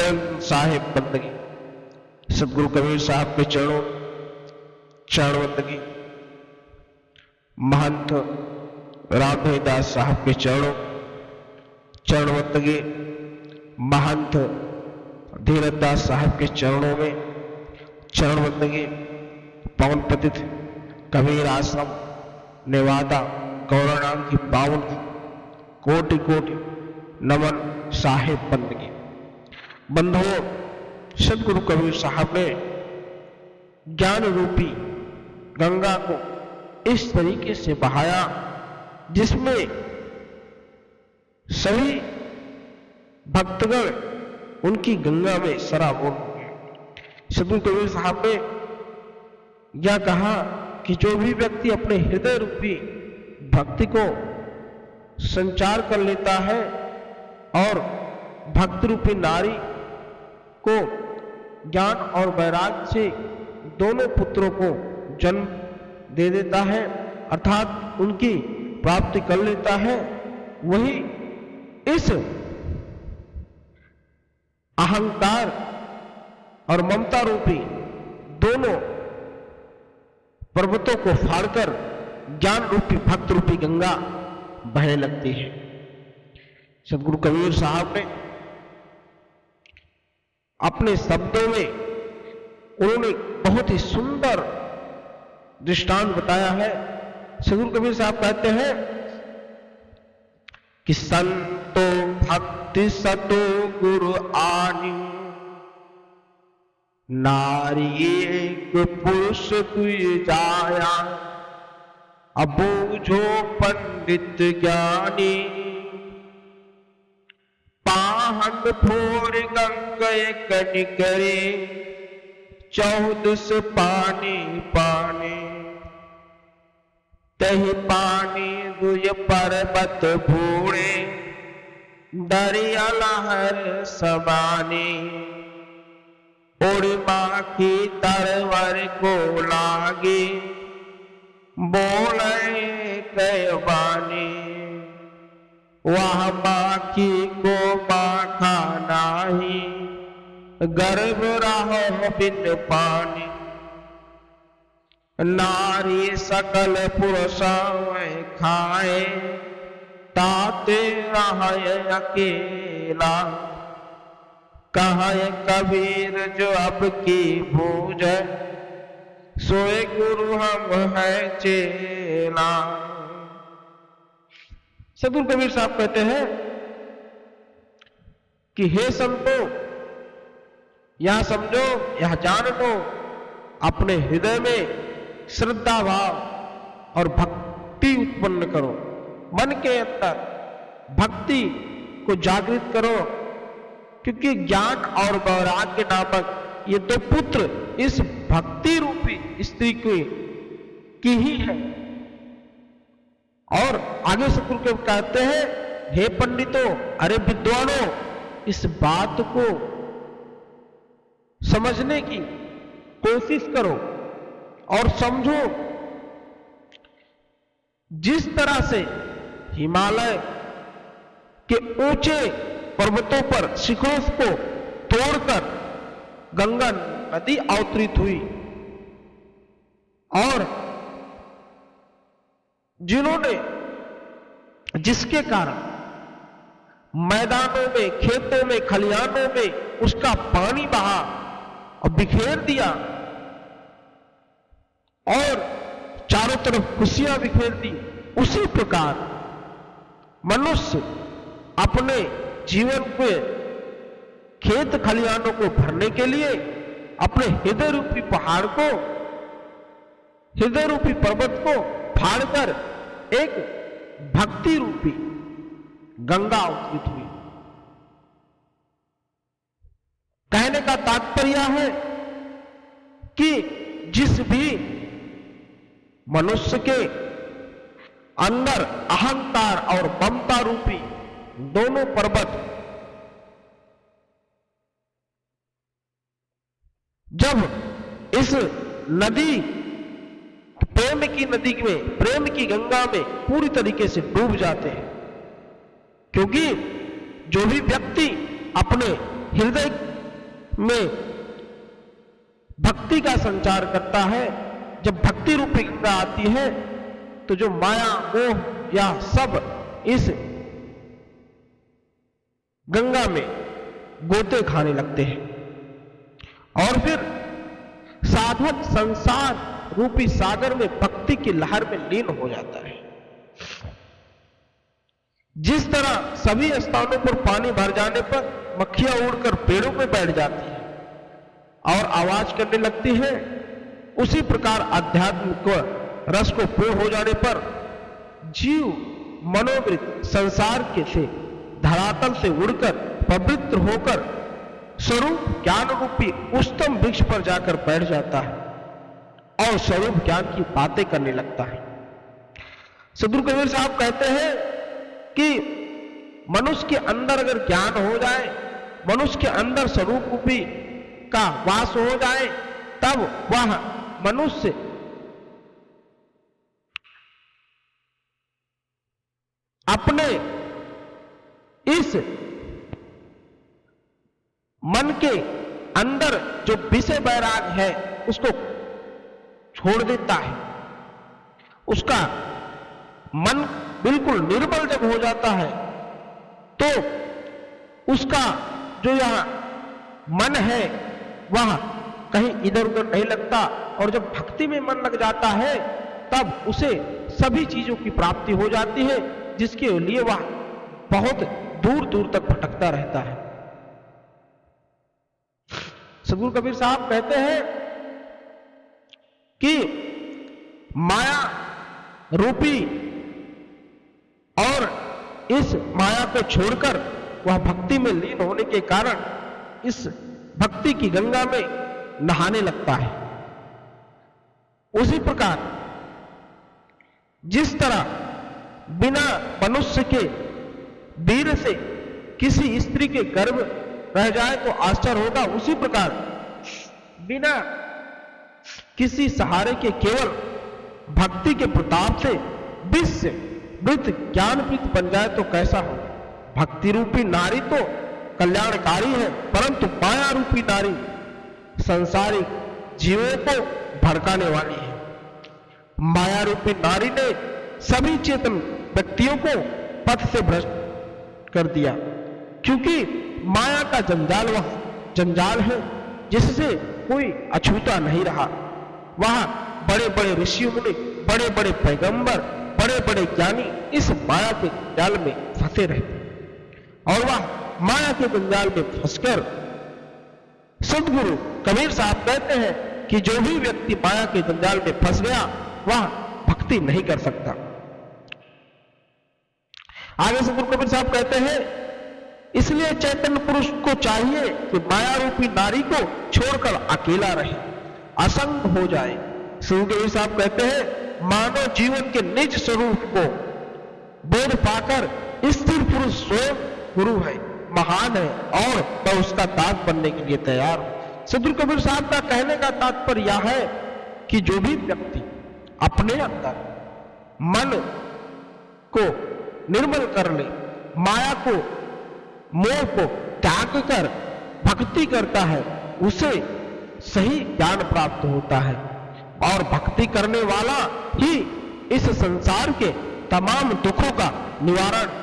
दयानंद साहिब बंदगी, सदगुरु कबीर साहब के चरण बंदगी, महंत रामदास साहब के चरण बंदगी, महंत धीरजदास साहब के चरणों में चरण बंदगी, पवन पतित कबीर आश्रम नेवादा गौरानाम की पावन कोटि कोटि नमन साहिब बंदगी। बंधुओं, सदगुरु कबीर साहब ने ज्ञान रूपी गंगा को इस तरीके से बहाया जिसमें सभी भक्तगण उनकी गंगा में सराबोर हो गए। सदगुरु कबीर साहब ने यह कहा कि जो भी व्यक्ति अपने हृदय रूपी भक्ति को संचार कर लेता है और भक्त रूपी नारी को ज्ञान और वैराग्य से दोनों पुत्रों को जन्म दे देता है, अर्थात उनकी प्राप्ति कर लेता है, वही इस अहंकार और ममता रूपी दोनों पर्वतों को फाड़कर ज्ञान रूपी भक्त रूपी गंगा बहने लगती है। सदगुरु कबीर साहब ने अपने शब्दों में उन्होंने बहुत ही सुंदर दृष्टांत बताया है। सदगुरु कबीर साहब कहते हैं कि संतो भक्ति सतो गुरु आनी, नारी एक पुरुष दुई जाया, अबूझो पंडित ज्ञानी, पाहन फोर गंगे कनिकरे, 14 पानी पानी, तहि पानी दुय पर्वत भूणे, दरिया लहर समानी, उड़मा की तरवर को लागी, बोले कैवानी, वह माखी को माखा नाही, गर्भ रहो बिन पानी, नारी सकल पुरुषां खाए, ताते रहे अकेला, कहे कबीर जो अब की भूज, सोए गुरु हम है चेला। सदगुरु कबीर साहब कहते हैं कि हे संतो, यह समझो, यह जान लो, अपने हृदय में श्रद्धा भाव और भक्ति उत्पन्न करो, मन के अंदर भक्ति को जागृत करो, क्योंकि ज्ञान और वैराग्य नामक ये दो पुत्र इस भक्ति रूपी स्त्री की ही है। और आगे सदगुरु के कहते हैं, हे पंडितों, अरे विद्वानों, इस बात को समझने की कोशिश करो और समझो। जिस तरह से हिमालय के ऊंचे पर्वतों पर शिखरों को तोड़कर गंगा नदी अवतरित हुई और जिसके कारण मैदानों में, खेतों में, खलिहानों में उसका पानी बहा और बिखेर दिया और चारों तरफ खुशियां बिखेर दी, उसी प्रकार मनुष्य अपने जीवन के खेत खलिहानों को भरने के लिए अपने हृदय रूपी पहाड़ को, हृदय रूपी पर्वत को फाड़कर एक भक्ति रूपी गंगा अवतरित हुई। कहने का तात्पर्य है कि जिस भी मनुष्य के अंदर अहंकार और ममता रूपी दोनों पर्वत जब इस नदी, प्रेम की नदी में, प्रेम की गंगा में पूरी तरीके से डूब जाते हैं, क्योंकि जो भी व्यक्ति अपने हृदय में भक्ति का संचार करता है। जब भक्ति रूपी गंगा आती है तो जो माया मोह या सब इस गंगा में गोते खाने लगते हैं और फिर साधक संसार रूपी सागर में भक्ति की लहर में लीन हो जाता है। जिस तरह सभी स्थानों पर पानी भर जाने पर मक्खियां उड़कर पेड़ों में बैठ जाती है और आवाज करने लगती है, उसी प्रकार अध्यात्म को रस को पूर्ण हो जाने पर जीव मनोवृत्त संसार के से धरातल से उड़कर पवित्र होकर स्वरूप ज्ञान रूपी उच्चतम वृक्ष पर जाकर बैठ जाता है और स्वरूप ज्ञान की बातें करने लगता है। सदगुरु कबीर साहब कहते हैं कि मनुष्य के अंदर अगर ज्ञान हो जाए, मनुष्य के अंदर स्वरूप रूपी का वास हो जाए, तब वह मनुष्य अपने इस मन के अंदर जो विषय वैराग है उसको छोड़ देता है। उसका मन बिल्कुल निर्मल जब हो जाता है तो उसका जो यह मन है वह कहीं इधर उधर नहीं लगता और जब भक्ति में मन लग जाता है तब उसे सभी चीजों की प्राप्ति हो जाती है, जिसके लिए वह बहुत दूर दूर तक भटकता रहता है। सदगुरु कबीर साहब कहते हैं कि माया रूपी और इस माया को छोड़कर वह भक्ति में लीन होने के कारण इस भक्ति की गंगा में नहाने लगता है। उसी प्रकार जिस तरह बिना मनुष्य के वीर से किसी स्त्री के गर्भ रह जाए तो आश्चर्य होगा, उसी प्रकार बिना किसी सहारे के केवल भक्ति के प्रताप से विश्व वृत्त ज्ञानवृत्त बन जाए तो कैसा हो। भक्ति रूपी नारी तो कल्याणकारी है, परंतु माया रूपी नारी संसारिक जीवों को भड़काने वाली है। माया रूपी नारी ने सभी चेतन व्यक्तियों को पथ से भ्रष्ट कर दिया, क्योंकि माया का जंजाल वह जंजाल है जिससे कोई अछूता नहीं रहा। वहां बड़े बड़े ऋषियों मुनि, बड़े बड़े पैगंबर, बड़े बड़े ज्ञानी इस माया के जंजाल में फंसे रहते और वह माया के जंजाल में फंसकर सदगुरु कबीर साहब कहते हैं कि जो भी व्यक्ति माया के जंजाल में फंस गया वह भक्ति नहीं कर सकता। आगे सदगुरु कबीर साहब कहते हैं, इसलिए चैतन्य पुरुष को चाहिए कि माया रूपी नारी को छोड़कर अकेला रहे, असंग हो जाए। सदगुरु कबीर साहब कहते हैं, मानव जीवन के निज स्वरूप को बोध पाकर स्थिर पुरुष स्वयं गुरु है, महान है और वह उसका दास बनने के लिए तैयार हो। सदगुरु कबीर साहब का कहने का तात्पर्य यह है कि जो भी व्यक्ति अपने अंदर मन को निर्मल कर ले, माया को मोह को त्याग कर भक्ति करता है, उसे सही ज्ञान प्राप्त होता है और भक्ति करने वाला ही इस संसार के तमाम दुखों का निवारण